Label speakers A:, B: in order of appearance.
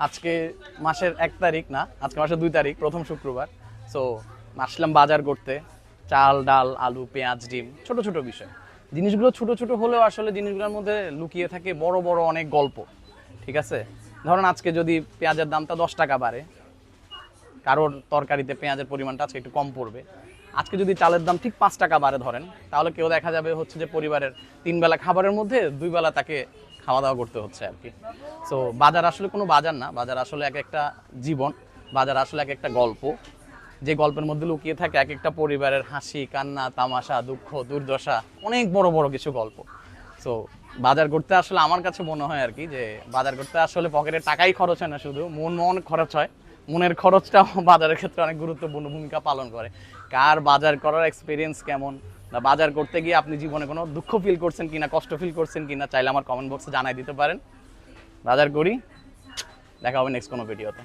A: আজকে মাসের 1 তারিখ না, আজকে মাসের 2 তারিখ, প্রথম শুক্রবার। সো আসলাম বাজার করতে, চাল ডাল আলু পেঁয়াজ ডিম, ছোট ছোট বিষয়। জিনিসগুলো ছোট ছোট হলেও আসলে জিনিসগুলোর মধ্যে লুকিয়ে থাকে বড় বড় অনেক গল্প। ঠিক আছে, ধরুন আজকে যদি পেঁয়াজের দামটা 10 টাকা বাড়ে, কারোর তরকারিতে পেঁয়াজের পরিমাণটা আজকে একটু কম পড়বে। আজকে যদি চালের দাম ঠিক 5 টাকা বাড়ে ধরেন, তাহলে কেউ দেখা যাবে হচ্ছে যে পরিবারের 3 বেলা খাবারের মধ্যে 2 বেলা তাকে খাওয়া দাওয়া করতে হচ্ছে আর কি। সো বাজার আসলে কোনো বাজার না, বাজার আসলে এক একটা জীবন, বাজার আসলে এক একটা গল্প, যে গল্পের মধ্যে লুকিয়ে থাকে এক একটা পরিবারের হাসি কান্না তামাশা দুঃখ দুর্দশা, অনেক বড় বড় কিছু গল্প। সো বাজার করতে আসলে আমার কাছে মনে হয় আর কি, যে বাজার করতে আসলে পকেটের টাকাই খরচ হয় না, শুধু মন খরচ হয়। মনের খরচটাও বাজারের ক্ষেত্রে অনেক গুরুত্বপূর্ণ ভূমিকা পালন করে। কার বাজার করার এক্সপিরিয়েন্স কেমন, বা বাজার করতে গিয়ে আপনি জীবনে কোনো দুঃখ ফিল করছেন কিনা, কষ্ট ফিল করছেন কিনা, চাইলে আমার কমেন্ট বক্সে জানাই দিতে পারেন। বাজার করি, দেখা হবে নেক্সট কোনো ভিডিওতে।